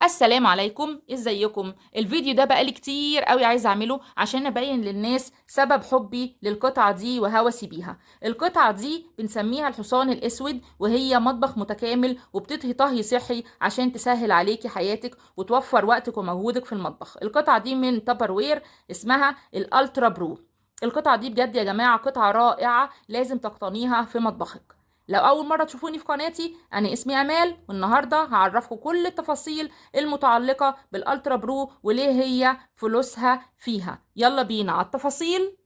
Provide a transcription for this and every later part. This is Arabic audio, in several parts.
السلام عليكم، ازيكم؟ الفيديو ده بقالي كتير قوي عايزه اعمله عشان ابين للناس سبب حبي للقطعه دي وهوسي بيها. القطعه دي بنسميها الحصان الاسود، وهي مطبخ متكامل وبتطهي طهي صحي عشان تسهل عليكي حياتك وتوفر وقتك ومجهودك في المطبخ. القطعه دي من تابر وير، اسمها الالترا برو. القطعه دي بجد يا جماعه قطعه رائعه، لازم تقتنيها في مطبخك. لو اول مره تشوفوني في قناتي، انا اسمي امال، والنهارده هعرفكم كل التفاصيل المتعلقة بالالترا برو وليه هي فلوسها فيها. يلا بينا على التفاصيل.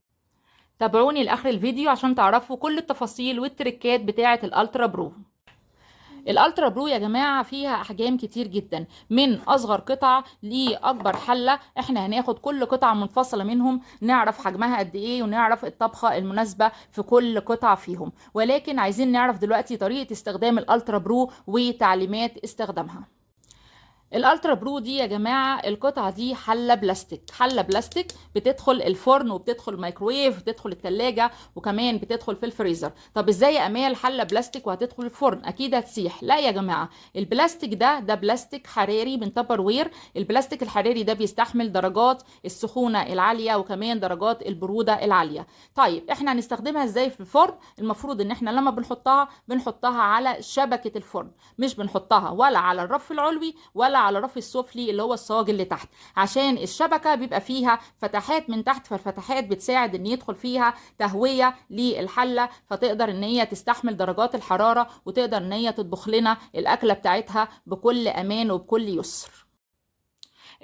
تابعوني لاخر الفيديو عشان تعرفوا كل التفاصيل والتريكات بتاعة الالترا برو. الالترا برو يا جماعة فيها احجام كتير جدا، من اصغر قطعة لاكبر حلة. احنا هناخد كل قطعة منفصلة منهم، نعرف حجمها قد ايه ونعرف الطبخة المناسبة في كل قطعة فيهم. ولكن عايزين نعرف دلوقتي طريقة استخدام الالترا برو وتعليمات استخدامها. الالترا برو دي يا جماعه القطعه دي حله بلاستيك بتدخل الفرن وبتدخل الميكرويف، بتدخل التلاجة، وكمان بتدخل في الفريزر. طب ازاي يا امال حله بلاستيك وهتدخل الفرن؟ اكيد هتسيح. لا يا جماعه، البلاستيك ده بلاستيك حراري من تابر وير. البلاستيك الحراري ده بيستحمل درجات السخونه العاليه وكمان درجات البروده العاليه. طيب احنا هنستخدمها ازاي في الفرن؟ المفروض ان احنا لما بنحطها على شبكه الفرن، مش بنحطها ولا على الرف العلوي ولا على الرف السفلي اللي هو الصاج اللي تحت، عشان الشبكه بيبقى فيها فتحات من تحت، فالفتحات بتساعد ان يدخل فيها تهويه للحله، فتقدر ان هي تستحمل درجات الحراره وتقدر ان هي تطبخ لنا الاكله بتاعتها بكل امان وبكل يسر.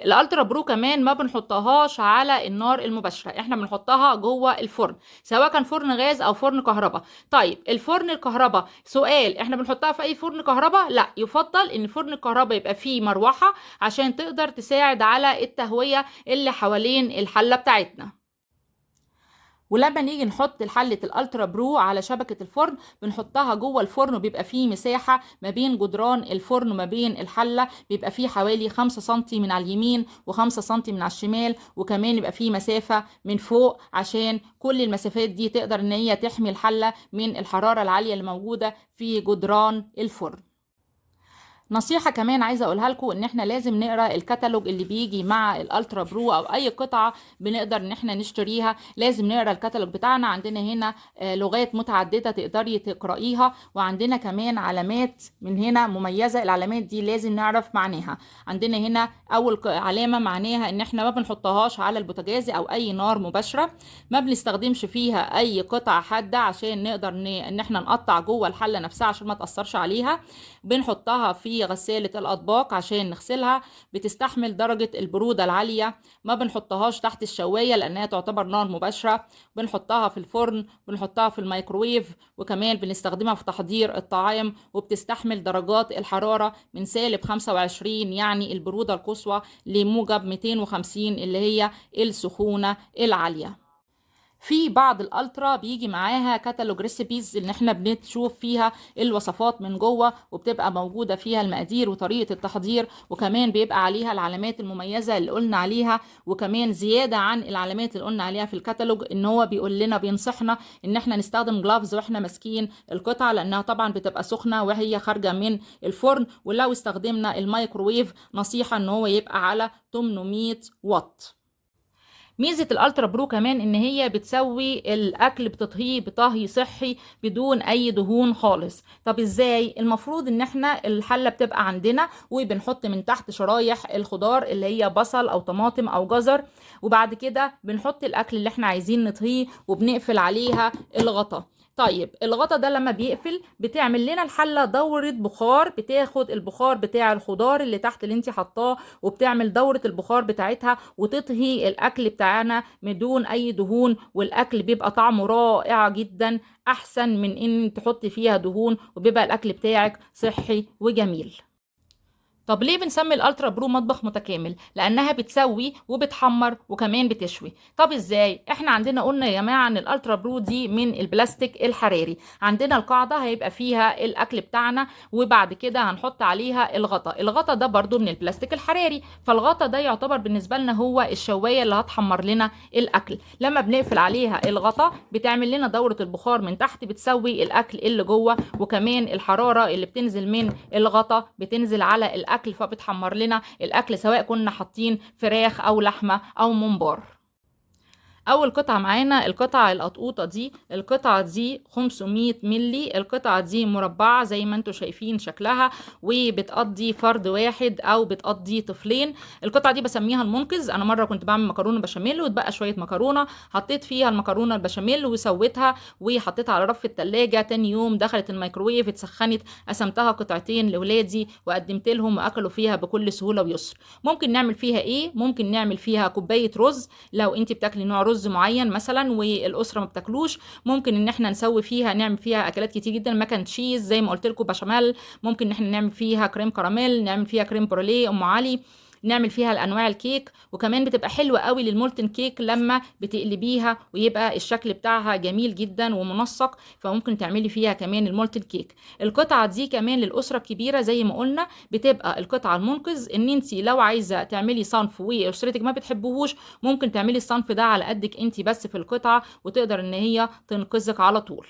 الالترا برو كمان ما بنحطهاش على النار المباشره، احنا بنحطها جوه الفرن، سواء كان فرن غاز او فرن كهرباء. طيب الفرن الكهرباء، سؤال، احنا بنحطها في اي فرن كهرباء؟ لا، يفضل ان فرن الكهرباء يبقى فيه مروحه عشان تقدر تساعد على التهويه اللي حوالين الحله بتاعتنا. ولما نيجي نحط حلة الالترا برو على شبكة الفرن، بنحطها جوه الفرن، وبيبقى فيه مساحة ما بين جدران الفرن وما بين الحلة، بيبقى فيه حوالي 5 سنتي من على اليمين و5 سنتي من على الشمال، وكمان يبقى فيه مسافة من فوق عشان كل المسافات دي تقدر ان هي تحمي الحلة من الحرارة العالية اللي موجودة في جدران الفرن. نصيحة كمان عايزة اقولها لكم، ان احنا لازم نقرا الكتالوج اللي بيجي مع الالترا برو او اي قطعة بنقدر ان احنا نشتريها. لازم نقرا الكتالوج بتاعنا. عندنا هنا لغات متعددة تقدري تقرأيها، وعندنا كمان علامات من هنا مميزة. العلامات دي لازم نعرف معناها. عندنا هنا اول علامة معناها ان احنا ما بنحطهاش على البوتاجاز او اي نار مباشرة، ما بنستخدمش فيها اي قطع حادة عشان نقدر ان احنا نقطع جوه الحلة نفسها عشان ما تأثرش عليها. بنحطها في غسالة الأطباق عشان نغسلها، بتستحمل درجة البرودة العالية. ما بنحطهاش تحت الشواية لأنها تعتبر نار مباشرة. بنحطها في الفرن، بنحطها في الميكروويف، وكمان بنستخدمها في تحضير الطعام، وبتستحمل درجات الحرارة من -25 يعني البرودة القصوى لموجب 250 اللي هي السخونة العالية. في بعض الالترا بيجي معاها كتالوج ريسيبيز، ان احنا بنشوف فيها الوصفات من جوه، وبتبقى موجوده فيها المقادير وطريقه التحضير، وكمان بيبقى عليها العلامات المميزه اللي قلنا عليها. وكمان زياده عن العلامات اللي قلنا عليها في الكتالوج، ان هو بيقول لنا بينصحنا ان احنا نستخدم جلافز واحنا ماسكين القطعه، لانها طبعا بتبقى سخنه وهي خارجه من الفرن. ولو استخدمنا الميكروويف، نصيحه ان هو يبقى على 800 واط. ميزة الالترا برو كمان ان هي بتسوي الاكل، بتطهيه بطهي صحي بدون اي دهون خالص. طب ازاي؟ المفروض ان احنا الحلة بتبقى عندنا، وبنحط من تحت شرايح الخضار اللي هي بصل او طماطم او جزر، وبعد كده بنحط الاكل اللي احنا عايزين نطهيه وبنقفل عليها الغطا. طيب الغطا ده لما بيقفل بتعمل لنا الحلة دورة بخار، بتاخد البخار بتاع الخضار اللي تحت اللي انت حطاه، وبتعمل دورة البخار بتاعتها وتطهي الاكل بتاعنا بدون اي دهون، والاكل بيبقى طعمه رائع جدا، احسن من ان تحطي فيها دهون، وبيبقى الاكل بتاعك صحي وجميل. طب ليه بنسمي الالترا برو مطبخ متكامل؟ لانها بتسوي وبتحمر وكمان بتشوي. طب ازاي؟ احنا عندنا قلنا يا جماعه ان الالترا برو دي من البلاستيك الحراري. عندنا القاعده هيبقى فيها الاكل بتاعنا، وبعد كده هنحط عليها الغطا ده برضو من البلاستيك الحراري، فالغطا ده يعتبر بالنسبه لنا هو الشوايه اللي هتحمر لنا الاكل. لما بنقفل عليها الغطا بتعمل لنا دوره البخار من تحت، بتسوي الاكل اللي جوه، وكمان الحراره اللي بتنزل من الغطا بتنزل على الاكل الاكل فبتحمر لنا الاكل، سواء كنا حاطين فراخ او لحمه او ممبار. اول قطعه معانا القطعه القطقوطه دي، القطعه دي 500 ملي، القطعه دي مربعه زي ما انتم شايفين شكلها، وبتقضي فرد واحد او بتقضي طفلين. القطعه دي بسميها المنقذ. انا مره كنت بعمل مكرونه بشاميل واتبقى شويه مكرونه، حطيت فيها المكرونه البشاميل وسويتها وحطيتها على رف التلاجة. تاني يوم دخلت الميكروويف اتسخنت، قسمتها قطعتين لاولادي وقدمت لهم واكلوا فيها بكل سهوله ويسر. ممكن نعمل فيها ايه؟ ممكن نعمل فيها كوبايه رز لو انت بتاكلي نوع رز معين مثلا والاسره ما بتاكلوش. ممكن ان احنا نسوي فيها، نعمل فيها اكلات كتير جدا، ماكن تشيز زي ما قلت لكم، بشاميل، ممكن ان احنا نعمل فيها كريم كراميل، نعمل فيها كريم بروليه ام علي، نعمل فيها الانواع الكيك. وكمان بتبقى حلوه قوي للمولتن كيك لما بتقلبيها ويبقى الشكل بتاعها جميل جدا ومنسق، فممكن تعملي فيها كمان المولتن كيك. القطعه دي كمان للاسره الكبيره زي ما قلنا بتبقى القطعه المنقذ، ان انت لو عايزه تعملي صنف واسرتك ما بتحبوهوش ممكن تعملي الصنف ده على قدك انت بس في القطعه، وتقدر ان هي تنقذك على طول.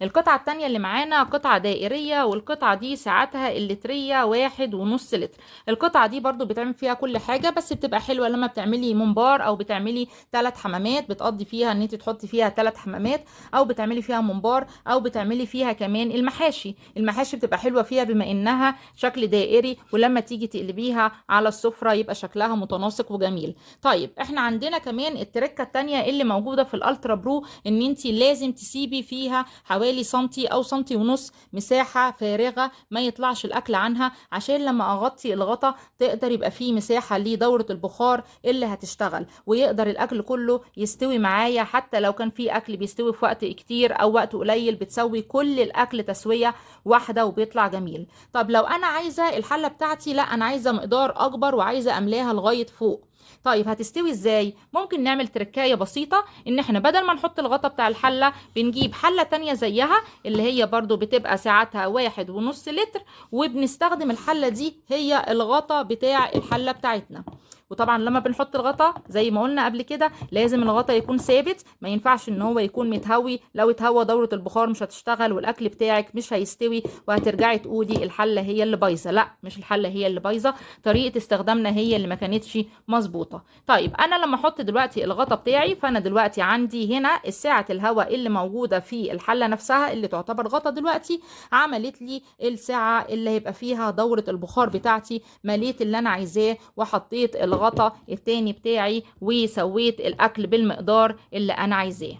القطعة التانية اللي معانا قطعة دائرية، والقطعة دي ساعتها اللترية 1.5 لتر. القطعة دي برضو بتعمل فيها كل حاجة، بس بتبقى حلوة لما بتعملي ممبار او بتعملي 3 حمامات، بتقضي فيها ان انت تحطي فيها 3 حمامات، او بتعملي فيها ممبار، او بتعملي فيها كمان المحاشي. المحاشي بتبقى حلوة فيها بما انها شكل دائري، ولما تيجي تقلبيها على السفرة يبقى شكلها متناسق وجميل. طيب احنا عندنا كمان التركة التانية اللي موجودة في الالترا برو، ان انت لازم تسيبي فيها حوالي سنتي او سنتي ونص مساحة فارغة ما يطلعش الاكل عنها، عشان لما اغطي الغطا تقدر يبقى فيه مساحة لدورة البخار اللي هتشتغل، ويقدر الاكل كله يستوي معايا. حتى لو كان فيه اكل بيستوي في وقت كتير او وقت قليل، بتسوي كل الاكل تسوية واحدة وبيطلع جميل. طب لو انا عايزة الحلة بتاعتي، لا انا عايزة مقدار اكبر وعايزة املاها لغاية فوق، طيب هتستوي ازاي؟ ممكن نعمل تركاية بسيطة، ان احنا بدل ما نحط الغطا بتاع الحلة بنجيب حلة تانية زيها اللي هي برضو بتبقى ساعتها 1.5 لتر، وبنستخدم الحلة دي هي الغطا بتاع الحلة بتاعتنا. وطبعا لما بنحط الغطا زي ما قلنا قبل كده لازم الغطا يكون ثابت، ما ينفعش ان هو يكون متهوي، لو اتهوى دورة البخار مش هتشتغل والاكل بتاعك مش هيستوي، وهترجعي تقولي الحلة هي اللي بايظة. لا، مش الحلة هي اللي بايظة، طريقة استخدامنا هي اللي ما كانتش مظبوطة. طيب انا لما احط دلوقتي الغطا بتاعي، فانا دلوقتي عندي هنا السعة الهواء اللي موجودة في الحلة نفسها اللي تعتبر غطا دلوقتي عملت لي السعة اللي هيبقى فيها دورة البخار بتاعتي، مليت اللي انا عايزاه وحطيت الغطا التاني بتاعي وسويت الاكل بالمقدار اللي انا عايزاه.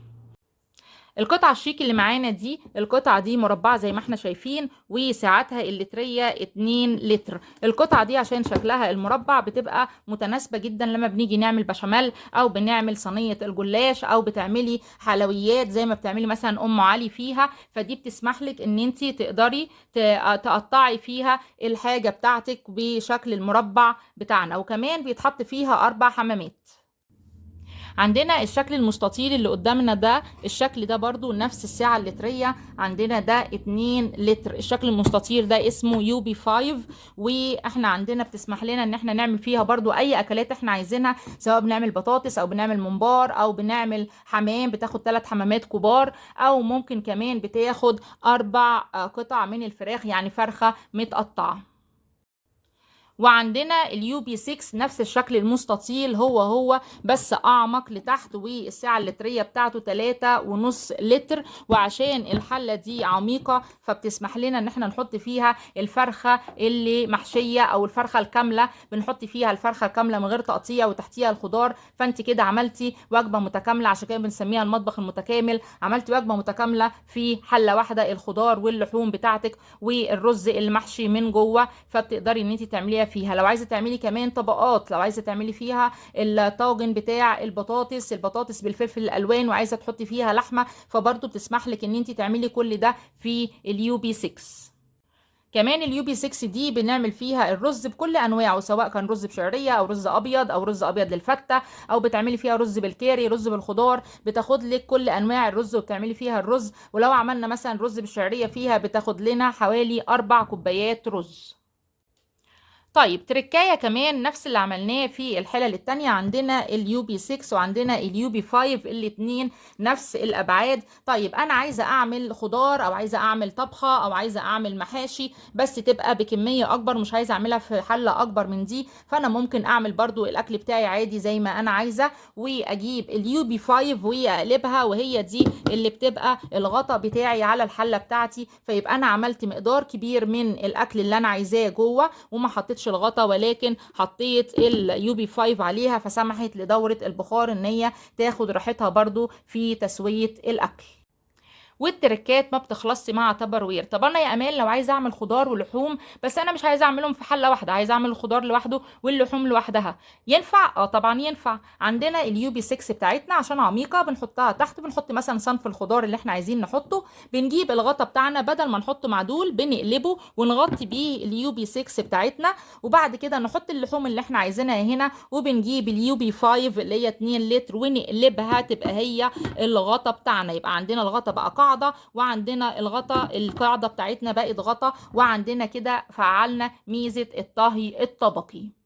القطعة الشيك اللي معانا دي، القطعة دي مربعة زي ما احنا شايفين، وسعتها اللترية 2 لتر. القطعة دي عشان شكلها المربع بتبقى متناسبة جدا لما بنيجي نعمل بشاميل او بنعمل صينية الجلاش او بتعملي حلويات زي ما بتعملي مثلا ام علي فيها، فدي بتسمح لك ان انت تقدري تقطعي فيها الحاجة بتاعتك بشكل المربع بتاعنا. وكمان بيتحط فيها 4 حمامات. عندنا الشكل المستطيل اللي قدامنا ده، الشكل ده برضو نفس السعة اللترية عندنا، ده 2 لتر. الشكل المستطيل ده اسمه يو بي 5، واحنا عندنا بتسمح لنا ان احنا نعمل فيها برضو اي اكلات احنا عايزينها، سواء بنعمل بطاطس او بنعمل ممبار او بنعمل حمام، بتاخد 3 حمامات كبار، او ممكن كمان بتاخد 4 قطع من الفراخ، يعني فرخة متقطعة. وعندنا اليو بي 6 نفس الشكل المستطيل هو بس اعمق لتحت، والسعة اللترية بتاعته 3.5 لتر. وعشان الحلة دي عميقة فبتسمح لنا ان احنا نحط فيها الفرخة اللي محشية او الفرخة الكاملة، بنحط فيها الفرخة الكاملة من غير تقطيع وتحتيها الخضار، فانت كده عملتي وجبة متكاملة. عشان كده بنسميها المطبخ المتكامل، عملتي وجبة متكاملة في حلة واحدة، الخضار واللحوم بتاعتك والرز المحشي من جوه، فبتقدري ان انت تعمليها فيها. لو عايزه تعملي كمان طبقات، لو عايزه تعملي فيها الطاجن بتاع البطاطس بالفلفل الالوان وعايزه تحطي فيها لحمه، فبرضه بتسمح لك ان انت تعملي كل ده في اليو بي 6. كمان اليو بي 6 دي بنعمل فيها الرز بكل انواعه، سواء كان رز بشعريه او رز ابيض او رز ابيض للفته، او بتعملي فيها رز بالكاري، رز بالخضار، بتاخد لك كل انواع الرز وبتعملي فيها الرز. ولو عملنا مثلا رز بالشعريه فيها بتاخد لنا حوالي 4 كوبايات رز. طيب تركايه كمان نفس اللي عملناه في الحلل التانية، عندنا اليو بي 6 وعندنا اليو بي 5 الاتنين نفس الابعاد. طيب انا عايزه اعمل خضار او عايزه اعمل طبخه او عايزه اعمل محاشي بس تبقى بكميه اكبر، مش عايزه اعملها في حله اكبر من دي، فانا ممكن اعمل برضو الاكل بتاعي عادي زي ما انا عايزه، واجيب اليو بي 5 واقلبها، وهي دي اللي بتبقى الغطا بتاعي على الحله بتاعتي. فيبقى انا عملت مقدار كبير من الاكل اللي انا عايزاه جوه، وما حطيتش الغطا ولكن حطيت اليو بي 5 عليها، فسمحت لدورة البخار ان هي تاخد راحتها برضو في تسوية الاكل. والتركات ما بتخلصش مع تبروير. طب انا يا امان لو عايزه اعمل خضار ولحوم بس انا مش عايزه اعملهم في حله واحده، عايزه اعمل الخضار لوحده واللحوم لوحدها، ينفع؟ اه طبعا ينفع. عندنا اليو بي 6 بتاعتنا عشان عميقه بنحطها تحت، بنحط مثلا صنف الخضار اللي احنا عايزين نحطه، بنجيب الغطا بتاعنا بدل ما نحطه معدول بنقلبه ونغطي بيه اليو بي 6 بتاعتنا، وبعد كده نحط اللحوم اللي احنا عايزينها هنا، وبنجيب اليو بي 5 اللي هي 2 لتر ونقلبها تبقى هي الغطا بتاعنا. يبقى عندنا الغطا بقى قاعده، وعندنا القاعده بتاعتنا بقت غطا، وعندنا كده فعلنا ميزه الطهي الطبقي.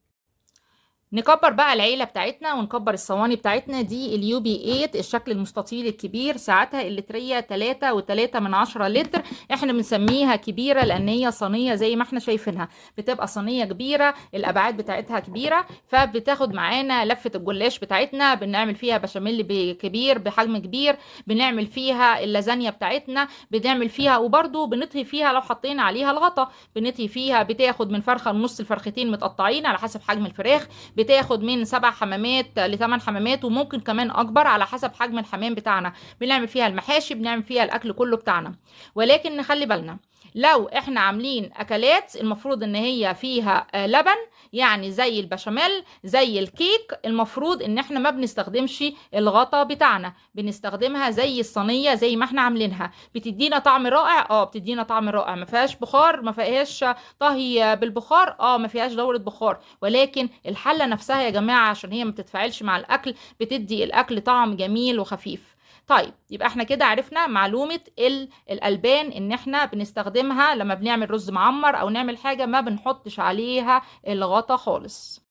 نكبر بقى العيلة بتاعتنا ونكبر الصواني بتاعتنا. دي اليو بي 8 الشكل المستطيل الكبير، ساعتها اللترية 3.3 لتر. احنا بنسميها كبيرة لان هي صينية زي ما احنا شايفينها، بتبقى صينية كبيرة، الابعاد بتاعتها كبيرة، فبتاخد معانا لفة الجلاش بتاعتنا، بنعمل فيها بشاميل كبير بحجم كبير، بنعمل فيها اللازانيا بتاعتنا، بنعمل فيها وبرده بنطهي فيها لو حطينا عليها الغطا، بنطهي فيها بتاخد من فرخة ونص لفرختين متقطعين على حسب حجم الفراخ، بتاخد من 7 حمامات ل8 حمامات، وممكن كمان اكبر على حسب حجم الحمام بتاعنا. بنعمل فيها المحاشي، بنعمل فيها الاكل كله بتاعنا. ولكن نخلي بالنا لو احنا عاملين اكلات المفروض ان هي فيها لبن، يعني زي البشاميل زي الكيك، المفروض ان احنا ما بنستخدمش الغطا بتاعنا، بنستخدمها زي الصينيه زي ما احنا عاملينها. بتدينا طعم رائع، بتدينا طعم رائع، ما فيهاش بخار، ما فيهاش طهي بالبخار، ما فيهاش دوره بخار، ولكن الحله نفسها يا جماعه عشان هي ما بتتفاعلش مع الاكل بتدي الاكل طعم جميل وخفيف. طيب يبقى احنا كده عرفنا معلومة الألبان ان احنا بنستخدمها لما بنعمل رز معمر او نعمل حاجة ما بنحطش عليها الغطا خالص.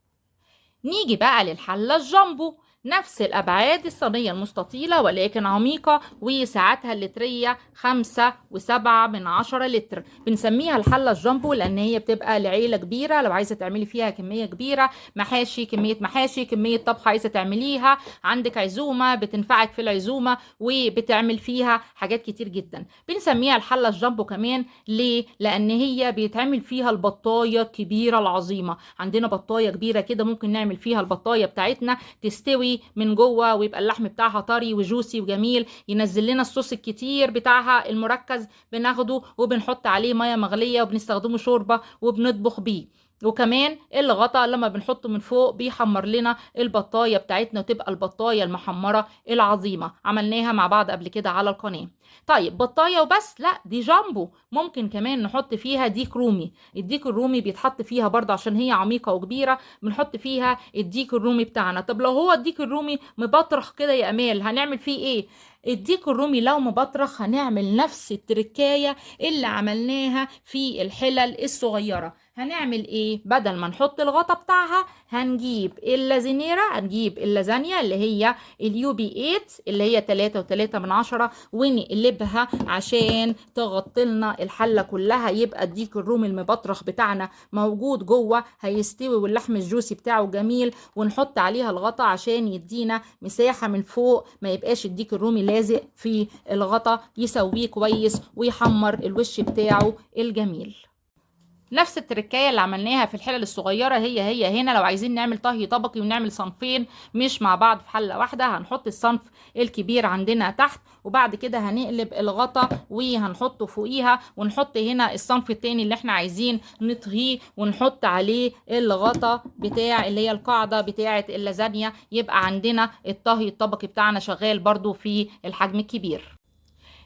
نيجي بقى للحلة الجامبو، نفس الأبعاد الصينية المستطيلة ولكن عميقة، وسعتها اللترية 5.7 لتر. بنسميها الحلة الجامبو لأن هي بتبقى لعيلة كبيرة، لو عايزة تعملي فيها كمية كبيرة، محاشي كمية طبخ عايزة تعمليها، عندك عزومة بتنفعك في العزومة وبتعمل فيها حاجات كتير جدا. بنسميها الحلة الجامبو كمان ليه؟ لأن هي بيتعمل فيها البطاية الكبيرة العظيمة. عندنا بطاية كبيرة كده ممكن نعمل فيها البطاية بتاعتنا تستوي من جوه ويبقى اللحم بتاعها طري وجوسي وجميل، ينزل لنا الصوص الكتير بتاعها المركز، بناخده وبنحط عليه ميه مغليه وبنستخدمه شوربه وبنطبخ بيه. وكمان الغطا لما بنحطه من فوق بيحمر لنا البطايه بتاعتنا وتبقى البطايه المحمره العظيمه، عملناها مع بعض قبل كده على القناه. طيب بطايه وبس؟ لا، دي جامبو، ممكن كمان نحط فيها ديك رومي. الديك الرومي بيتحط فيها برضه عشان هي عميقه وكبيره، بنحط فيها الديك الرومي بتاعنا. طب لو هو الديك الرومي مبطرخ كده يا امال هنعمل فيه ايه؟ الديك الرومي لو مبطرخ هنعمل نفس التركايه اللي عملناها في الحلل الصغيره. هنعمل ايه؟ بدل ما نحط الغطا بتاعها هنجيب اللازينيرا، هنجيب اللازانيا اللي هي اليو بي 8 اللي هي 3.3 ونقلبها عشان تغطي لنا الحله كلها، يبقى الديك الرومي المبطرخ بتاعنا موجود جوه هيستوي واللحم الجوسي بتاعه جميل، ونحط عليها الغطا عشان يدينا مساحه من فوق، ما يبقاش الديك الرومي لازق في الغطا، يسويه كويس ويحمر الوش بتاعه الجميل. نفس التركايه اللي عملناها في الحلل الصغيره هي هنا. لو عايزين نعمل طهي طبقي ونعمل صنفين مش مع بعض في حله واحده، هنحط الصنف الكبير عندنا تحت، وبعد كده هنقلب الغطا وهنحطه فوقيها، ونحط هنا الصنف التاني اللي احنا عايزين نطهيه ونحط عليه الغطا بتاع اللي هي القاعده بتاعه اللازانيا، يبقى عندنا الطهي الطبقي بتاعنا شغال برضو في الحجم الكبير.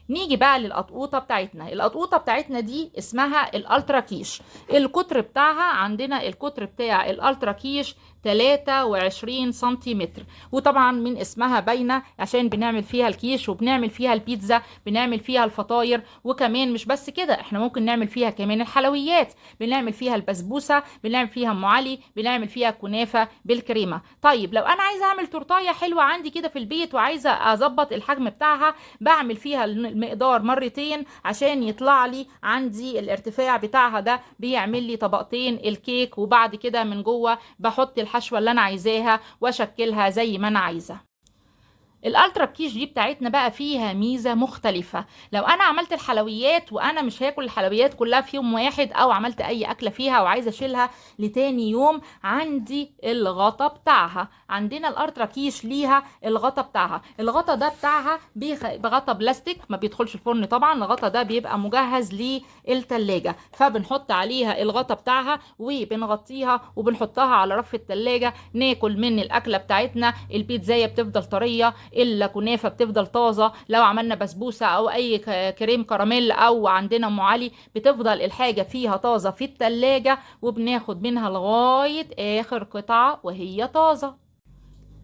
نيجي بقى للقطقوطه بتاعتنا. القطقوطه بتاعتنا دي اسمها الالترا كيش. القطر بتاعها عندنا القطر بتاع الالترا كيش 23 سنتيمتر، وطبعا من اسمها باينه عشان بنعمل فيها الكيش وبنعمل فيها البيتزا، بنعمل فيها الفطاير، وكمان مش بس كده، احنا ممكن نعمل فيها كمان الحلويات، بنعمل فيها البسبوسه، بنعمل فيها ام علي، بنعمل فيها كنافه بالكريمه. طيب لو انا عايزه اعمل تورتايه حلوه عندي كده في البيت وعايزه اظبط الحجم بتاعها، بعمل فيها المقدار مرتين عشان يطلع لي عندي الارتفاع بتاعها ده، بيعمل لي طبقتين الكيك، وبعد كده من جوه بحط الحشوه اللي انا عايزاها واشكلها زي ما انا عايزه. الالترا كيش دي بتاعتنا بقى فيها ميزه مختلفه. لو انا عملت الحلويات وانا مش هاكل الحلويات كلها في يوم واحد، او عملت اي اكله فيها وعايزه اشيلها لتاني يوم، عندي الغطا بتاعها. عندنا الالترا كيش ليها الغطا بتاعها. الغطا ده بتاعها بغطا بلاستيك، ما بيدخلش الفرن طبعا. الغطا ده بيبقى مجهز للتلاجة، فبنحط عليها الغطا بتاعها وبنغطيها وبنحطها على رف التلاجة، ناكل من الاكله بتاعتنا. البيتزايه بتفضل طريه، الكنافه بتفضل طازه، لو عملنا بسبوسه او اي كريم كراميل او عندنا ام علي، بتفضل الحاجه فيها طازه في التلاجة، وبناخد منها لغايه اخر قطعه وهي طازه.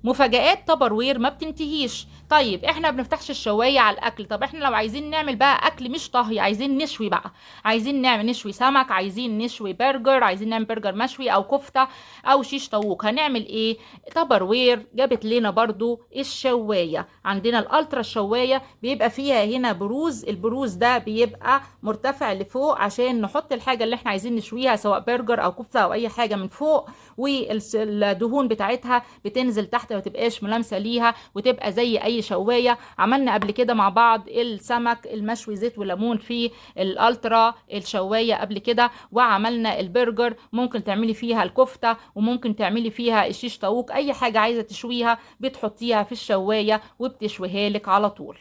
مفاجآت تبروير ما بتنتهيش. طيب احنا ما بنفتحش الشوايه على الاكل. طب احنا لو عايزين نعمل بقى اكل مش طهي، عايزين نشوي بقى، عايزين نعمل نشوي سمك، عايزين نشوي برجر، عايزين نعمل برجر مشوي او كفته او شيش طاووق، هنعمل ايه؟ تبروير جابت لنا برضو الشوايه. عندنا الالترا الشوايه بيبقى فيها هنا بروز، البروز ده بيبقى مرتفع لفوق عشان نحط الحاجه اللي احنا عايزين نشويها، سواء برجر او كفته او اي حاجه من فوق، والدهون بتاعتها بتنزل تحت ما تبقاش ملامسه ليها، وتبقى زي اي شوايه. عملنا قبل كده مع بعض السمك المشوي زيت وليمون في الالترا الشوايه قبل كده، وعملنا البرجر، ممكن تعملي فيها الكفته، وممكن تعملي فيها الشيش طاووق، اي حاجه عايزه تشويها بتحطيها في الشوايه وبتشويها لك على طول.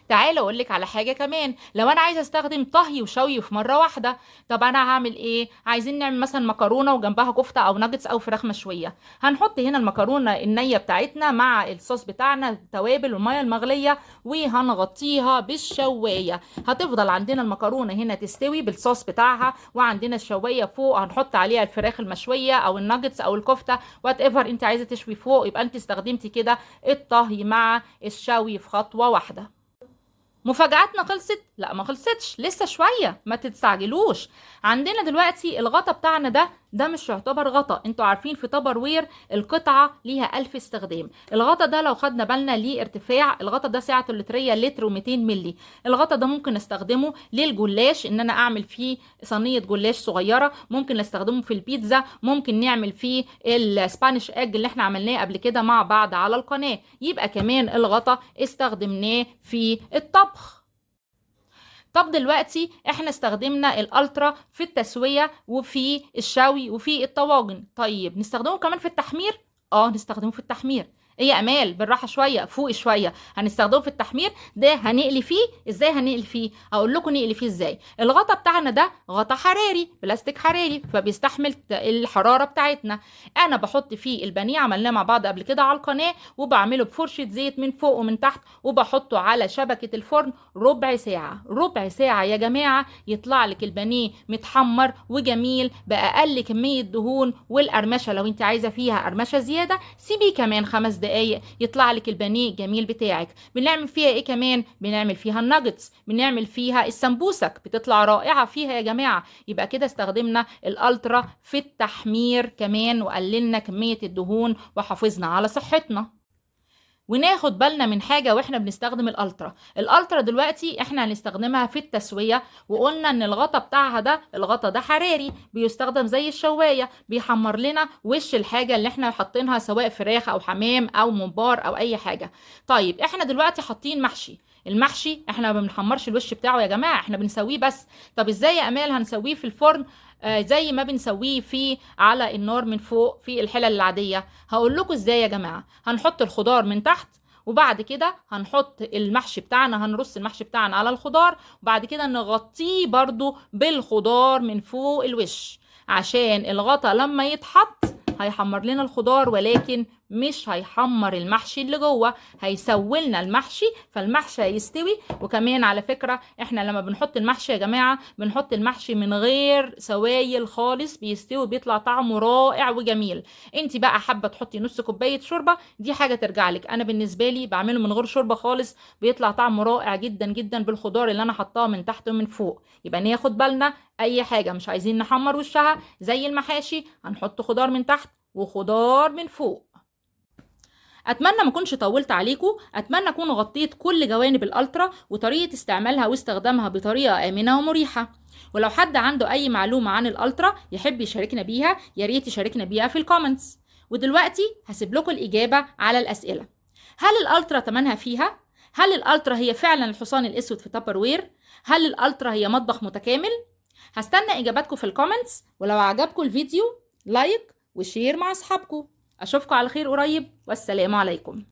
تعالى اقول لك على حاجه كمان. لو انا عايزه استخدم طهي وشوي في مره واحده، طب انا هعمل ايه؟ عايزين نعمل مثلا مكرونه وجنبها كفته او ناجتس او فراخ مشويه. هنحط هنا المكرونه النيه بتاعتنا مع الصوص بتاعنا، التوابل والميه المغليه، وهنغطيها بالشوايه. هتفضل عندنا المكرونه هنا تستوي بالصوص بتاعها، وعندنا الشوايه فوق هنحط عليها الفراخ المشويه او الناجتس او الكفته، وات ايفر انت عايزه تشوي فوق. يبقى انت استخدمتي كده الطهي مع الشوي في خطوه واحده. مفاجأتنا خلصت؟ لا ما خلصتش، لسه شوية، ما تستعجلوش. عندنا دلوقتي الغطا بتاعنا ده مش يعتبر غطا. انتوا عارفين في تبر وير القطعة ليها 1000 استخدام. الغطا ده لو خدنا بالنا ليه ارتفاع، الغطا ده سعته اللترية لتر و200 ملي. الغطا ده ممكن نستخدمه للجلاش، ان انا اعمل فيه صينية جلاش صغيرة، ممكن نستخدمه في البيتزا، ممكن نعمل فيه السبانيش اج اللي احنا عملناه قبل كده مع بعض على القناة. يبقى كمان الغطا استخدمناه في الطبخ. طب دلوقتي احنا استخدمنا الالترا في التسوية وفي الشوي وفي الطواجن، طيب نستخدمه كمان في التحمير؟ نستخدمه في التحمير. ايه يا امال بالراحه شويه، فوق شويه. هنستخدمه في التحمير ده، هنقلي فيه ازاي؟ هنقلي فيه اقول لكم نقلي فيه ازاي. الغطا بتاعنا ده غطا حراري، بلاستيك حراري، فبيستحمل الحراره بتاعتنا. انا بحط فيه البانيه، عملناه مع بعض قبل كده على القناه، وبعمله بفرشه زيت من فوق ومن تحت، وبحطه على شبكه الفرن ربع ساعه. ربع ساعه يا جماعه يطلع لك البانيه متحمر وجميل باقل كميه دهون، والقرمشه لو انت عايزه فيها قرمشه زياده سيبيه كمان 5 دقايق يطلع لك البانيه الجميل بتاعك. بنعمل فيها ايه كمان؟ بنعمل فيها الناجتس، بنعمل فيها السمبوسك، بتطلع رائعه فيها يا جماعه. يبقى كده استخدمنا الالترا في التحمير كمان، وقللنا كميه الدهون وحافظنا على صحتنا. وناخد بالنا من حاجة واحنا بنستخدم الالترا دلوقتي احنا هنستخدمها في التسوية، وقلنا ان الغطا بتاعها ده، الغطا ده حراري، بيستخدم زي الشواية، بيحمر لنا وش الحاجة اللي احنا حاطينها، سواء فراخ او حمام او ممبار او اي حاجة. طيب احنا دلوقتي حاطين محشي، المحشي احنا ما بنحمرش الوش بتاعه يا جماعة، احنا بنسويه بس. طب ازاي يا امال هنسويه في الفرن زي ما بنسويه على النار من فوق في الحلل العادية؟ هقول لكم ازاي يا جماعة. هنحط الخضار من تحت، وبعد كده هنحط المحشي بتاعنا، هنرص المحشي بتاعنا على الخضار، وبعد كده نغطيه برضو بالخضار من فوق الوش، عشان الغطا لما يتحط هيحمر لنا الخضار ولكن مش هيحمر المحشي اللي جوه، هيسولنا المحشي فالمحشي هيستوي. وكمان على فكرة احنا لما بنحط المحشي يا جماعة بنحط المحشي من غير سوائل خالص، بيستوي بيطلع طعمه رائع وجميل. انت بقى حابة تحطي نص كوباية شوربة، دي حاجة ترجع لك. انا بالنسبة لي بعمله من غير شوربة خالص، بيطلع طعمه رائع جدا جدا بالخضار اللي انا حطاه من تحت ومن فوق. يبقى ناخد بالنا اي حاجة مش عايزين نحمر وشها زي المحاشي هنحط خضار من تحت وخضار من فوق. اتمنى ما اكونش طولت عليكم، اتمنى اكون غطيت كل جوانب الالترا وطريقه استعمالها واستخدامها بطريقه امنه ومريحه. ولو حد عنده اي معلومه عن الالترا يحب يشاركنا بيها يا ريت يشاركنا بيها في الكومنتس. ودلوقتي هسيب لكم الاجابه على الاسئله. هل الالترا تمنها فيها؟ هل الالترا هي فعلا الحصان الاسود في تابر وير؟ هل الالترا هي مطبخ متكامل؟ هستنى اجاباتكم في الكومنتس، ولو عجبكم الفيديو لايك وشير مع اصحابكم. اشوفكم على خير قريب، والسلام عليكم.